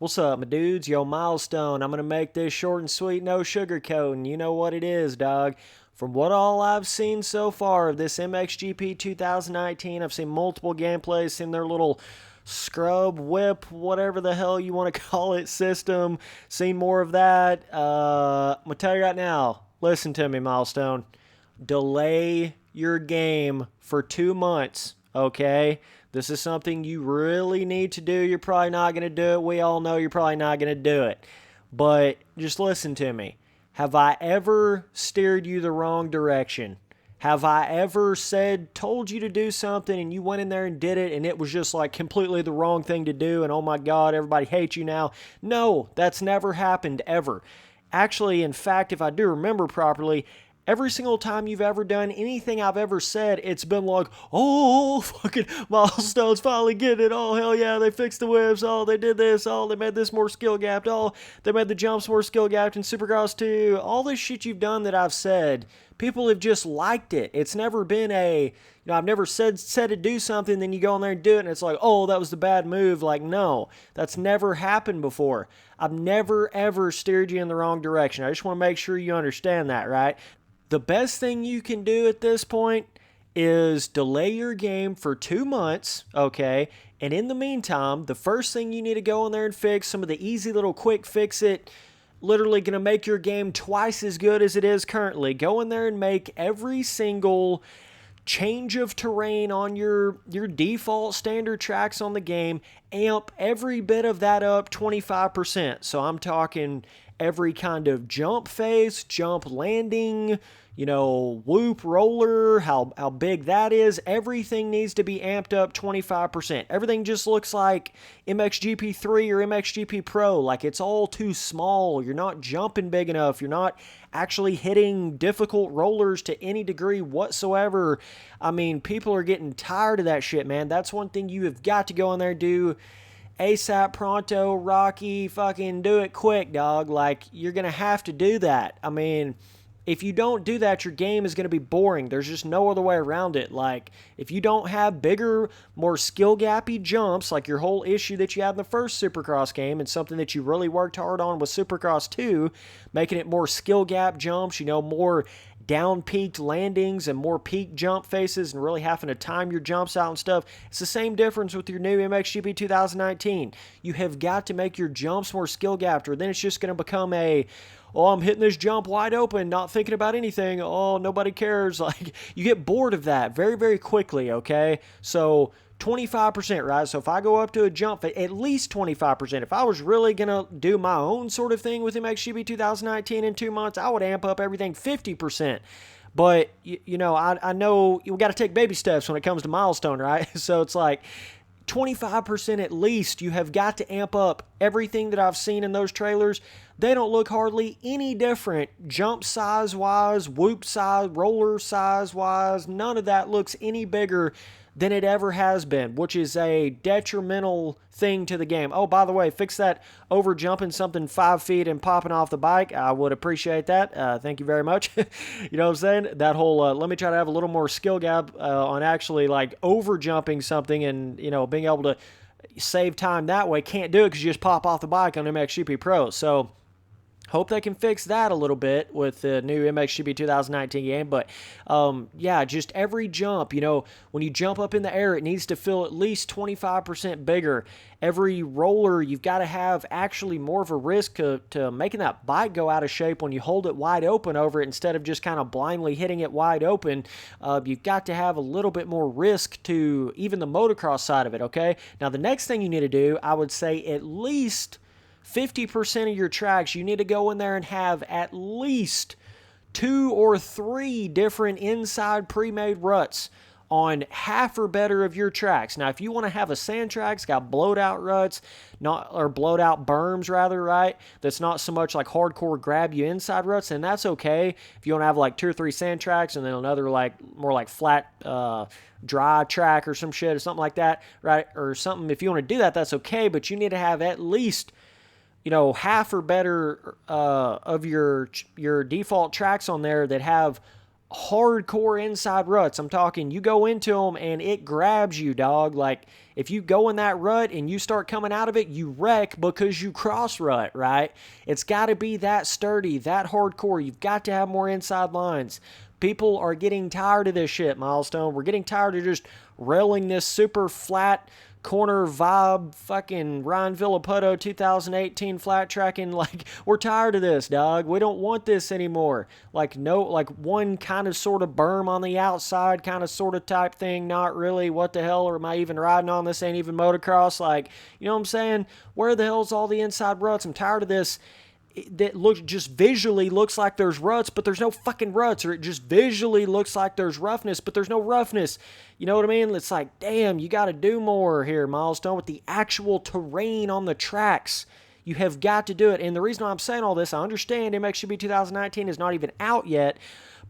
What's up, my dudes? Yo, Milestone. I'm going to make this short and sweet, no sugarcoating. You know what it is, dog. From what all I've seen so far of this MXGP 2019, I've seen multiple gameplays, seen their little scrub, whip, whatever the hell you want to call it, system. Seen more of that. I'm going to tell you right now, listen to me, Milestone. Delay your game for 2 months, okay? This is something you really need to do. You're probably not going to do it. We all know you're probably not going to do it. But just listen to me. Have I ever steered you the wrong direction? Have I ever told you to do something and you went in there and did it and it was just like completely the wrong thing to do and oh my God, everybody hates you now? No, that's never happened ever. Actually, in fact, if I do remember properly, every single time you've ever done anything I've ever said, it's been like, oh, fucking Milestone's finally getting it. Oh, hell yeah, they fixed the whips. Oh, they did this. Oh, they made this more skill gapped. Oh, they made the jumps more skill gapped in Supercross 2. All this shit you've done that I've said, people have just liked it. It's never been I've never said to do something, then you go in there and do it, and it's like, oh, that was the bad move. Like, no, that's never happened before. I've never, ever steered you in the wrong direction. I just want to make sure you understand that, right? The best thing you can do at this point is delay your game for 2 months, okay? And in the meantime, the first thing you need to go in there and fix, some of the easy little quick fix it, literally going to make your game twice as good as it is currently. Go in there and make every single change of terrain on your default standard tracks on the game, amp every bit of that up 25%. So I'm talking every kind of jump phase, jump landing, whoop roller, how big that is. Everything needs to be amped up 25%. Everything just looks like MXGP 3 or MXGP Pro. Like it's all too small. You're not jumping big enough. You're not actually hitting difficult rollers to any degree whatsoever. I mean, people are getting tired of that shit, man. That's one thing you have got to go in there and do ASAP, pronto, Rocky, fucking do it quick, dog. Like, you're going to have to do that. I mean, if you don't do that, your game is going to be boring. There's just no other way around it. Like, if you don't have bigger, more skill-gappy jumps, like your whole issue that you had in the first Supercross game and something that you really worked hard on with Supercross 2, making it more skill gap jumps, more down-peaked landings and more peak jump faces and really having to time your jumps out and stuff. It's the same difference with your new MXGP 2019. You have got to make your jumps more skill-gapped, or then it's just going to become I'm hitting this jump wide open, not thinking about anything. Oh, nobody cares. Like, you get bored of that very, very quickly, okay? So 25%, right? So if I go up to a jump, at least 25%. If I was really going to do my own sort of thing with MXGP 2019 in 2 months, I would amp up everything 50%. But, I know you got to take baby steps when it comes to Milestone, right? So it's like 25% at least. You have got to amp up everything that I've seen in those trailers. They don't look hardly any different jump size-wise, whoop size, roller size-wise. None of that looks any bigger than it ever has been, which is a detrimental thing to the game. Oh, by the way, fix that over jumping something 5 feet and popping off the bike. I would appreciate that. Thank you very much. You know what I'm saying? That whole, let me try to have a little more skill gap on actually like over jumping something and, being able to save time that way. Can't do it because you just pop off the bike on MXGP Pro. So hope they can fix that a little bit with the new MXGP 2019 game. But, just every jump, when you jump up in the air, it needs to feel at least 25% bigger. Every roller, you've got to have actually more of a risk to making that bike go out of shape when you hold it wide open over it instead of just kind of blindly hitting it wide open. You've got to have a little bit more risk to even the motocross side of it, okay? Now, the next thing you need to do, I would say at least 50% of your tracks, you need to go in there and have at least 2 or 3 different inside pre-made ruts on half or better of your tracks. Now, if you want to have a sand track, it's got blowed out ruts, or blowed out berms rather, right? That's not so much like hardcore grab you inside ruts, and that's okay. If you want to have like 2 or 3 sand tracks and then another like more like flat dry track or some shit or something like that, right? Or something, if you want to do that, that's okay, but you need to have at least half or better of your default tracks on there that have hardcore inside ruts. I'm talking you go into them and it grabs you, dog. Like, if you go in that rut and you start coming out of it, you wreck because you cross rut, right? It's got to be that sturdy, that hardcore. You've got to have more inside lines. People are getting tired of this shit, Milestone. We're getting tired of just railing this super flat corner vibe fucking Ryan Villapoto 2018 flat tracking. Like, we're tired of this, dog. We don't want this anymore. Like, no, like one kind of sort of berm on the outside kind of sort of type thing. Not really. What the hell am I even riding on? This ain't even motocross. Like, you know what I'm saying? Where the hell's all the inside ruts? I'm tired of this. That looks just visually looks like there's ruts, but there's no fucking ruts, or it just visually looks like there's roughness, but there's no roughness. You know what I mean? It's like, damn, you got to do more here, Milestone, with the actual terrain on the tracks. You have got to do it. And the reason I'm saying all this, I understand MXGP 2019 is not even out yet,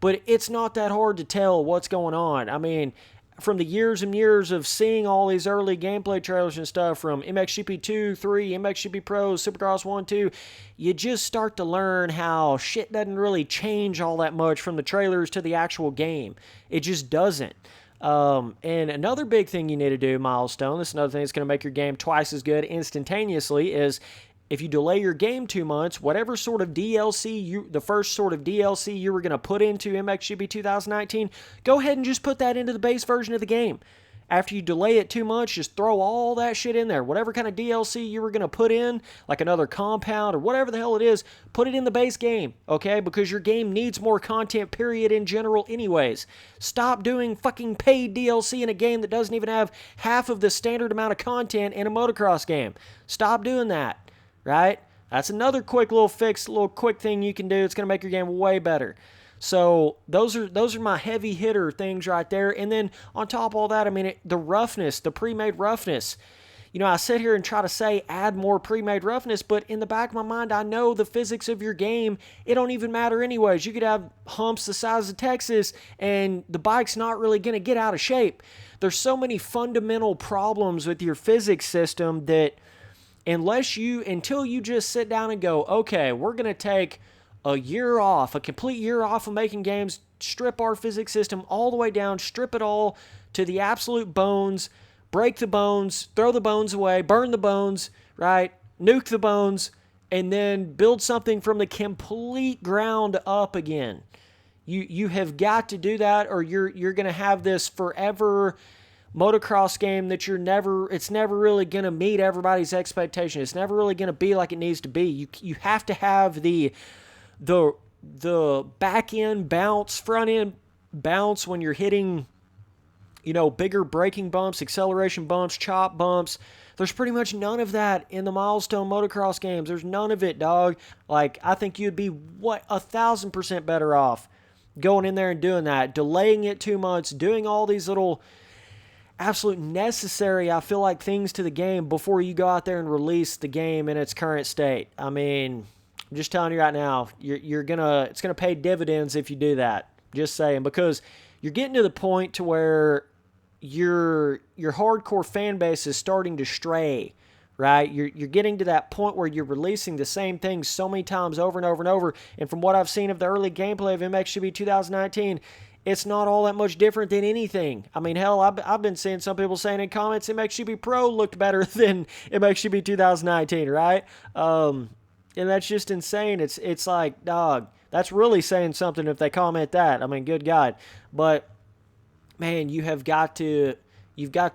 but it's not that hard to tell what's going on. I mean, from the years and years of seeing all these early gameplay trailers and stuff from MXGP 2, 3, MXGP Pro, Supercross 1, 2, you just start to learn how shit doesn't really change all that much from the trailers to the actual game. It just doesn't. And another big thing you need to do, Milestone, this is another thing that's going to make your game twice as good instantaneously, is if you delay your game 2 months, whatever sort of DLC, the first sort of DLC you were going to put into MXGP 2019, go ahead and just put that into the base version of the game. After you delay it 2 months, just throw all that shit in there. Whatever kind of DLC you were going to put in, like another compound or whatever the hell it is, put it in the base game, okay? Because your game needs more content, period, in general anyways. Stop doing fucking paid DLC in a game that doesn't even have half of the standard amount of content in a motocross game. Stop doing that. Right? That's another quick little fix, little quick thing you can do. It's going to make your game way better. So those are my heavy hitter things right there. And then on top of all that, I mean, the roughness, the pre-made roughness. You know, I sit here and try to say add more pre-made roughness, but in the back of my mind, I know the physics of your game, it don't even matter anyways. You could have humps the size of Texas, and the bike's not really going to get out of shape. There's so many fundamental problems with your physics system that until you just sit down and go, okay, we're going to take a year off, a complete year off of making games, strip our physics system all the way down, strip it all to the absolute bones, break the bones, throw the bones away, burn the bones, right? Nuke the bones, and then build something from the complete ground up again. You have got to do that, or you're going to have this forever motocross game that it's never really going to meet everybody's expectation. It's never really going to be like it needs to be. You have to have the back end bounce, front end bounce when you're hitting, you know, bigger braking bumps, acceleration bumps, chop bumps. There's pretty much none of that in the Milestone motocross games. There's none of it, dog. Like, I think you'd be 1,000% better off going in there and doing that, delaying it 2 months, doing all these little absolute necessary, I feel like, things to the game before you go out there and release the game in its current state. I mean, I'm just telling you right now, it's gonna pay dividends if you do that. Just saying, because you're getting to the point to where your hardcore fan base is starting to stray, right? You're getting to that point where you're releasing the same thing so many times over and over and over. And from what I've seen of the early gameplay of MXGP 2019, it's not all that much different than anything. I mean, hell, I've been seeing some people saying in comments MXGP Pro looked better than MXGP 2019, right? And that's just insane. It's like, dog, that's really saying something if they comment that. I mean, good God. But, man, you've got to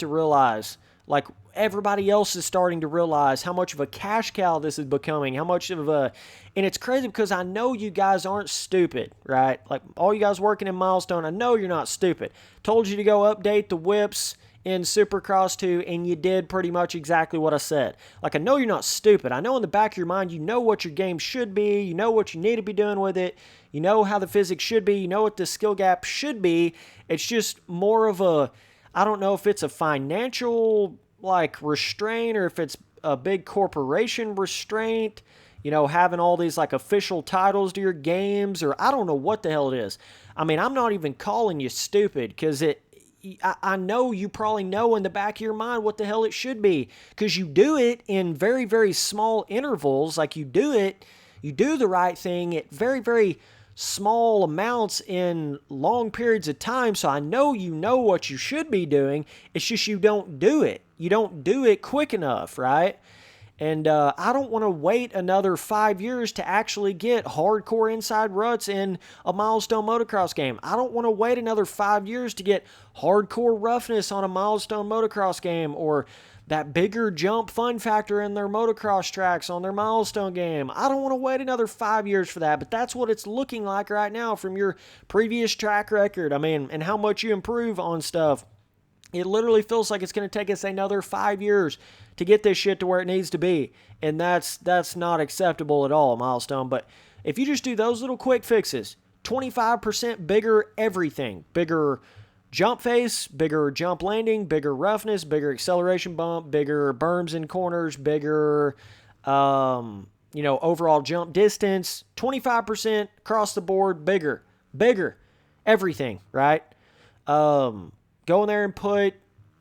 realize, like, everybody else is starting to realize how much of a cash cow this is becoming, how much of a, and it's crazy because I know you guys aren't stupid, right? Like, all you guys working in Milestone, I know you're not stupid. Told you to go update the whips in Supercross 2, and you did pretty much exactly what I said. Like, I know you're not stupid. I know in the back of your mind you know what your game should be, you know what you need to be doing with it, you know how the physics should be, you know what the skill gap should be. It's just more of a, I don't know if it's a financial like restraint or if it's a big corporation restraint, you know, having all these like official titles to your games, or I don't know what the hell it is. I mean, I'm not even calling you stupid because I know you probably know in the back of your mind what the hell it should be because you do it in very, very small intervals. Like you do the right thing at very, very small amounts in long periods of time, so I know you know what you should be doing. It's just you don't do it. You don't do it quick enough, right? And I don't want to wait another 5 years to actually get hardcore inside ruts in a Milestone motocross game. I don't want to wait another 5 years to get hardcore roughness on a Milestone motocross game, or that bigger jump fun factor in their motocross tracks on their Milestone game. I don't want to wait another 5 years for that, but that's what it's looking like right now from your previous track record. I mean, and how much you improve on stuff. It literally feels like it's going to take us another 5 years to get this shit to where it needs to be. And that's not acceptable at all, Milestone. But if you just do those little quick fixes, 25% bigger everything. Bigger jump face, bigger jump landing, bigger roughness, bigger acceleration bump, bigger berms and corners, bigger, overall jump distance. 25% across the board, bigger. Everything, right? Go in there and put,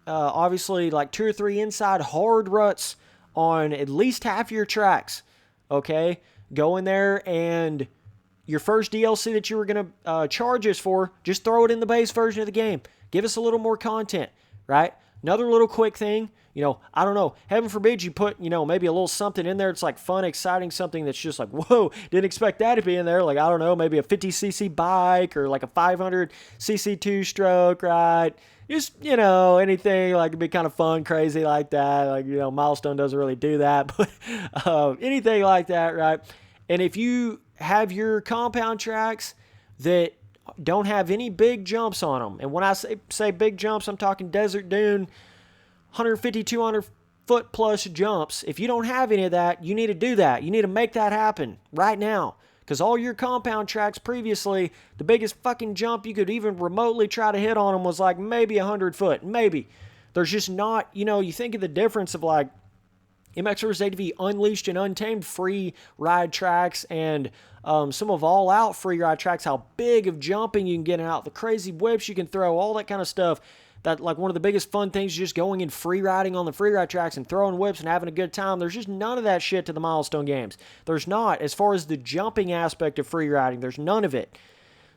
obviously, like 2 or 3 inside hard ruts on at least half your tracks, okay? Go in there and your first DLC that you were going to charge us for, just throw it in the base version of the game. Give us a little more content, right? Another little quick thing, I don't know, heaven forbid you put, maybe a little something in there. It's like fun, exciting, something that's just like, whoa, didn't expect that to be in there. Like, I don't know, maybe a 50cc bike or like a 500cc two-stroke, right? Just, anything like it'd be kind of fun, crazy like that. Like, Milestone doesn't really do that, but anything like that, right? And if you have your compound tracks that don't have any big jumps on them, and when I say big jumps, I'm talking desert dune, 150, 200 foot plus jumps. If you don't have any of that, you need to do that. You need to make that happen right now. Because all your compound tracks previously, the biggest fucking jump you could even remotely try to hit on them was like maybe 100 foot. Maybe. There's just not, you think of the difference of like MX vs. ATV Unleashed and Untamed free ride tracks and some of All Out free ride tracks, how big of jumping you can get out, the crazy whips you can throw, all that kind of stuff. That, like, one of the biggest fun things is just going and free riding on the free ride tracks and throwing whips and having a good time. There's just none of that shit to the Milestone games. There's not. As far as the jumping aspect of free riding, there's none of it.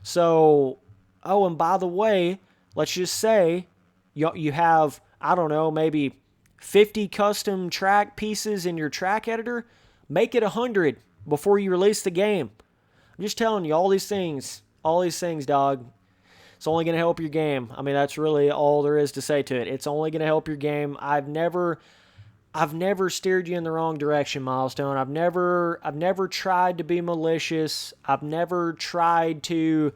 So, and by the way, let's just say you have, I don't know, maybe 50 custom track pieces in your track editor. Make it 100 before you release the game. I'm just telling you, all these things, dog. It's only going to help your game. I mean, that's really all there is to say to it. It's only going to help your game. I've never steered you in the wrong direction, Milestone. I've never tried to be malicious. I've never tried to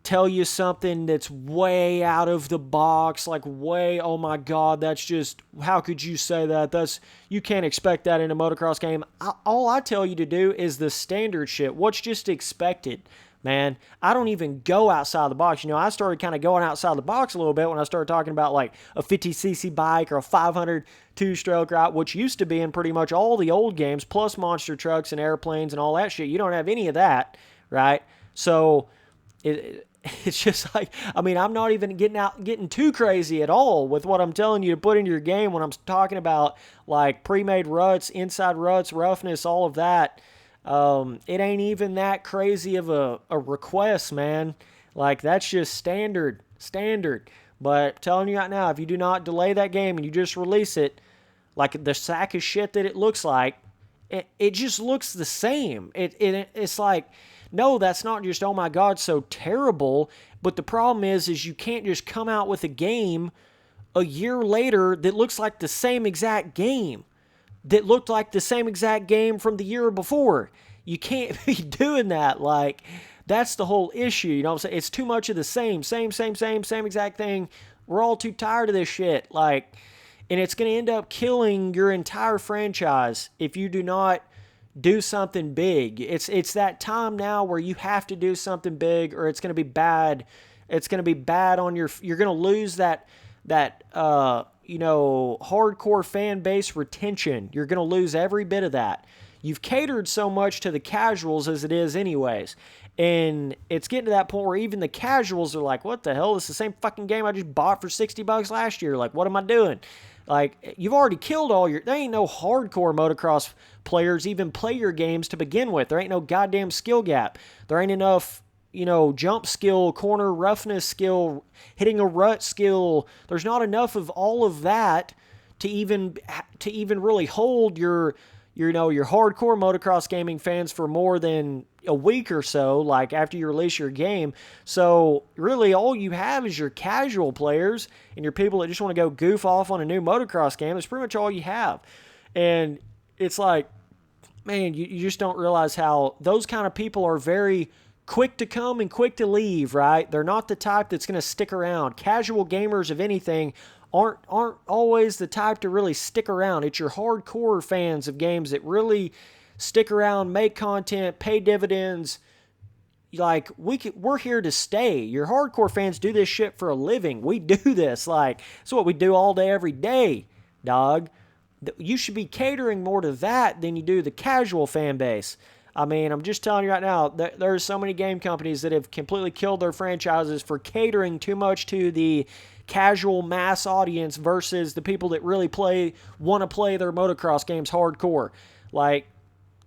tell you something that's way out of the box, like way, oh my God, that's just, how could you say that? You can't expect that in a motocross game. All I tell you to do is the standard shit, what's just expected. Man, I don't even go outside the box. I started kind of going outside the box a little bit when I started talking about like a 50cc bike or a 500 two-stroke, right, which used to be in pretty much all the old games, plus monster trucks and airplanes and all that shit. You don't have any of that, right? So it's just like, I mean, I'm not even getting too crazy at all with what I'm telling you to put into your game when I'm talking about like pre-made ruts, inside ruts, roughness, all of that. It ain't even that crazy of a request, man. Like, that's just standard. But I'm telling you right now, if you do not delay that game and you just release it, like the sack of shit that it looks like, it just looks the same. It's like, no, that's not just, oh my God, so terrible. But the problem is you can't just come out with a game a year later that looks like the same exact game. That looked like the same exact game from the year before. You can't be doing that. Like, that's the whole issue. You know what I'm saying? It's too much of the same exact thing. We're all too tired of this shit. Like, and it's going to end up killing your entire franchise if you do not do something big. It's that time now where you have to do something big or it's going to be bad. It's going to be bad on you're going to lose that hardcore fan base retention. You're going to lose every bit of that. You've catered so much to the casuals as it is anyways. And it's getting to that point where even the casuals are like, what the hell? This is the same fucking game I just bought for $60 last year. Like, what am I doing? Like, you've already killed all your... There ain't no hardcore motocross players even play your games to begin with. There ain't no goddamn skill gap. There ain't enough, you know, jump skill, corner roughness skill, hitting a rut skill. There's not enough of all of that to even really hold your hardcore motocross gaming fans for more than a week or so, like after you release your game. So really all you have is your casual players and your people that just want to go goof off on a new motocross game. That's pretty much all you have. And it's like, man, you just don't realize how those kind of people are very quick to come and quick to leave, right? They're not the type that's going to stick around. Casual gamers of anything aren't always the type to really stick around. It's your hardcore fans of games that really stick around, make content, pay dividends. Like, we're here to stay. Your hardcore fans do this shit for a living. We do this. Like, it's what we do all day, every day, dog. You should be catering more to that than you do the casual fan base. I mean, I'm just telling you right now, there's so many game companies that have completely killed their franchises for catering too much to the casual mass audience versus the people that really want to play their motocross games hardcore. Like,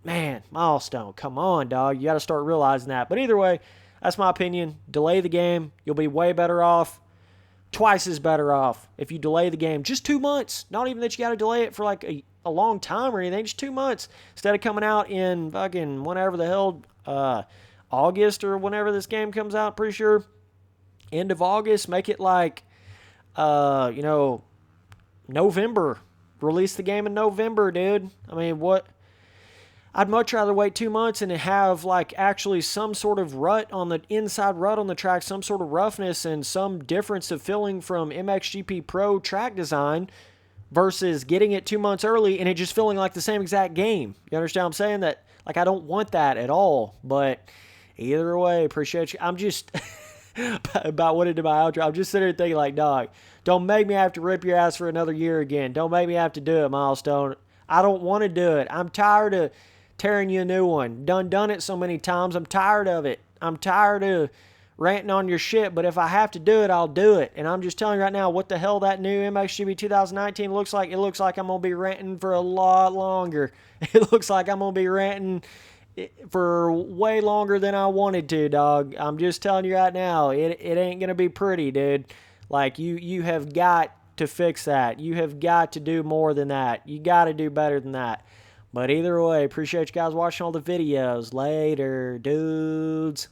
man, Milestone, come on, dog. You got to start realizing that. But either way, that's my opinion. Delay the game. You'll be way better off. Twice as better off if you delay the game. Just 2 months. Not even that you got to delay it for like a long time or anything. Just 2 months. Instead of coming out in fucking whenever the hell, August or whenever this game comes out, pretty sure. End of August. Make it like, November. Release the game in November, dude. I mean, what? I'd much rather wait 2 months and have like actually some sort of rut on the inside rut on the track, some sort of roughness and some difference of feeling from MXGP Pro track design versus getting it 2 months early and it just feeling like the same exact game. You understand what I'm saying? That, like, I don't want that at all. But either way, appreciate you. I'm just about what it did my outro. I'm just sitting there thinking like, dog, don't make me have to rip your ass for another year again. Don't make me have to do it, Milestone. I don't want to do it. I'm tired of tearing you a new one. Done it so many times. I'm tired of it. I'm tired of ranting on your shit, but if I have to do it, I'll do it. And I'm just telling you right now what the hell that new MXGP 2019 looks like. It looks like I'm going to be ranting for a lot longer. It looks like I'm going to be ranting for way longer than I wanted to, dog. I'm just telling you right now, it ain't going to be pretty, dude. Like, you have got to fix that. You have got to do more than that. You got to do better than that. But either way, appreciate you guys watching all the videos. Later, dudes.